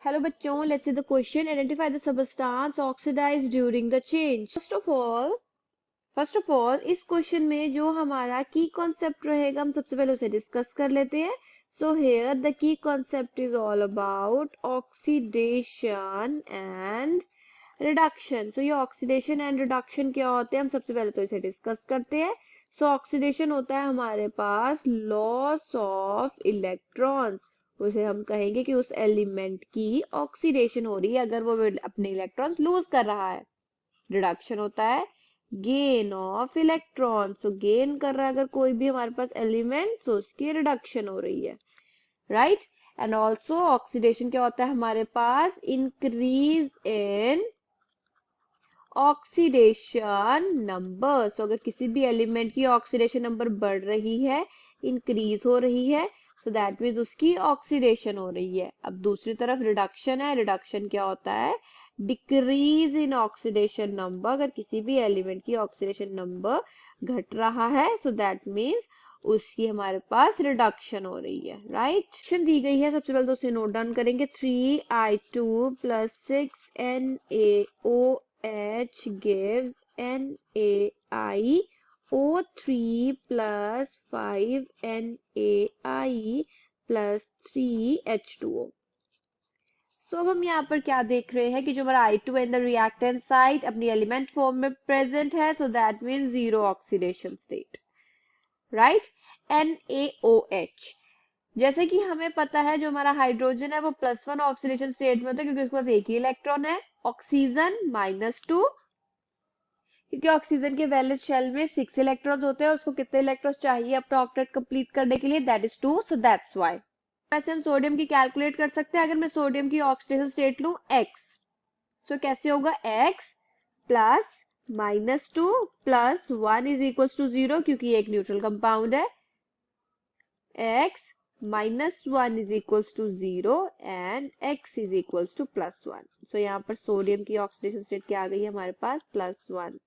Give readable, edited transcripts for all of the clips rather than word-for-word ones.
Hello बच्चों, let's see the question. Identify the substance oxidized during the change. First of all, इस question में जो हमारा की कॉन्सेप्ट रहेगा हम सबसे पहले उसे डिस्कस कर लेते हैं. So here the key concept is all about oxidation and reduction. So ये oxidation and reduction क्या होते हैं हम सबसे पहले तो इसे डिस्कस करते हैं. So oxidation होता है हमारे पास loss of electrons. उसे हम कहेंगे कि उस एलिमेंट की ऑक्सीडेशन हो रही है अगर वो अपने इलेक्ट्रॉन्स लूज कर रहा है. रिडक्शन होता है gain of electrons. So gain कर रहा है अगर कोई भी हमारे पास एलिमेंट, तो उसकी रिडक्शन हो रही है, राइट. एंड ऑल्सो ऑक्सीडेशन क्या होता है हमारे पास, इंक्रीज इन ऑक्सीडेशन नंबर. सो अगर किसी भी एलिमेंट की ऑक्सीडेशन नंबर बढ़ रही है, इंक्रीज हो रही है, सो दैट मीन्स उसकी ऑक्सीडेशन हो रही है. अब दूसरी तरफ रिडक्शन है. रिडक्शन क्या होता है, डिक्रीज इन ऑक्सीडेशन नंबर. अगर किसी भी एलिमेंट की ऑक्सीडेशन नंबर घट रहा है, सो दैट मीन्स उसकी हमारे पास रिडक्शन हो रही है, राइट. दी गई है, सबसे पहले तो उसे नोट डाउन करेंगे. 3I2 + 6NaOH gives NaIO3 + 5NaI + 3H2O. सो अब हम यहाँ पर क्या देख रहे हैं कि जो हमारा I2 in the reactant side अपनी एलिमेंट फॉर्म में प्रेजेंट है. So that means zero oxidation state, right. NaOH, जैसे कि हमें पता है जो हमारा हाइड्रोजन है वो +1 ऑक्सीडेशन स्टेट में होता है क्योंकि उसके पास एक ही इलेक्ट्रॉन है. ऑक्सीजन -2, क्योंकि ऑक्सीजन के वैलेंस शेल में 6 इलेक्ट्रॉन्स होते हैं. उसको कितने इलेक्ट्रॉन्स चाहिए अपना ऑक्टेट कंप्लीट करने के लिए, that is 2. So that's why. वैसे हम सोडियम की कैलकुलेट कर सकते हैं. अगर मैं सोडियम की ऑक्सीडेशन स्टेट लूं X, सो कैसे होगा, X प्लस -2 + 1 = 0 क्योंकि एक न्यूट्रल कंपाउंड है. X -1 = 0 and X = +1. सो यहाँ पर सोडियम की ऑक्सीडेशन स्टेट क्या आ गई है हमारे पास, +1.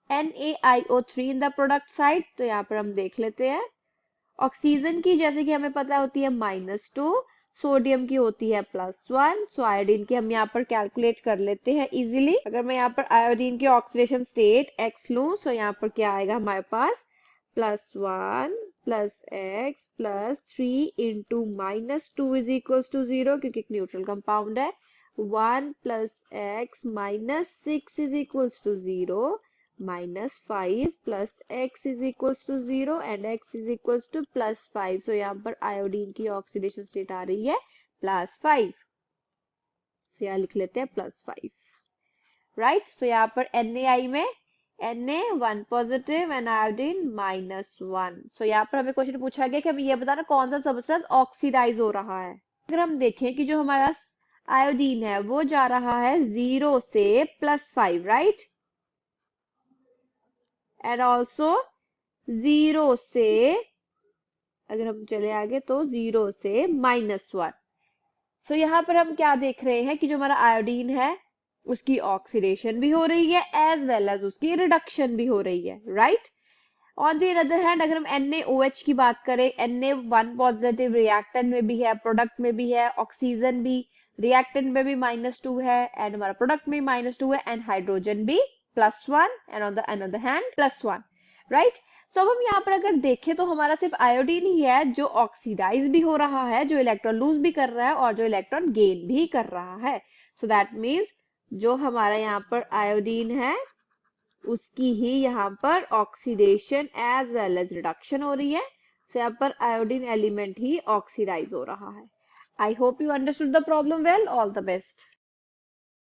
NaIO3 in the product side, तो यहाँ पर हम देख लेते हैं. ऑक्सीजन की जैसे कि हमें पता होती है -2, सोडियम की होती है +1. सो आयोडीन की हम यहाँ पर कैलकुलेट कर लेते हैं इजीली. अगर मैं यहाँ पर आयोडीन की ऑक्सीडेशन स्टेट X लूं, सो यहाँ पर क्या आएगा हमारे पास, +1 + X + 3 × -2 = 0 क्योंकि एक न्यूट्रल कंपाउंड है. 1 + X - 6 = 0, -5 + X = 0 एंड X = +5. सो यहाँ पर आयोडीन की ऑक्सीडेशन स्टेट आ रही है +5. सो यहाँ लिख लेते हैं +5, राइट. सो यहाँ पर NaI में Na 1 पॉजिटिव एंड आयोडीन -1. सो यहाँ पर हमें क्वेश्चन पूछा गया कि हमें ये बताना कौन सा सबस्टेंस ऑक्सीडाइज हो रहा है. अगर हम देखें कि जो हमारा आयोडीन है वो जा रहा है 0 से +5, राइट. एंड ऑल्सो 0 से, अगर हम चले आगे तो 0 से -1. सो यहाँ पर हम क्या देख रहे हैं कि जो हमारा आयोडीन है उसकी ऑक्सीडेशन भी हो रही है एज वेल एज उसकी रिडक्शन भी हो रही है, right. On the other hand अगर हम NaOH की बात करें, Na1 पॉजिटिव रिएक्टेंट में भी है, प्रोडक्ट में भी है. ऑक्सीजन भी रिएक्टेंट में भी -2 है एंड हमारा प्रोडक्ट में -2 है एंड हाइड्रोजन भी +1 and on the another hand +1, right. So अब हम यहाँ पर अगर देखें तो हमारा सिर्फ आयोडीन ही है जो ऑक्सीडाइज भी हो रहा है, जो इलेक्ट्रॉन लूज भी कर रहा है और जो इलेक्ट्रॉन गेन भी कर रहा है. सो दैट मीन्स जो हमारा यहाँ पर आयोडीन है उसकी ही यहाँ पर oxidation as well as reduction हो रही है. सो यहाँ पर आयोडीन एलिमेंट ही ऑक्सीडाइज हो रहा है. I hope you understood the problem well. All the best.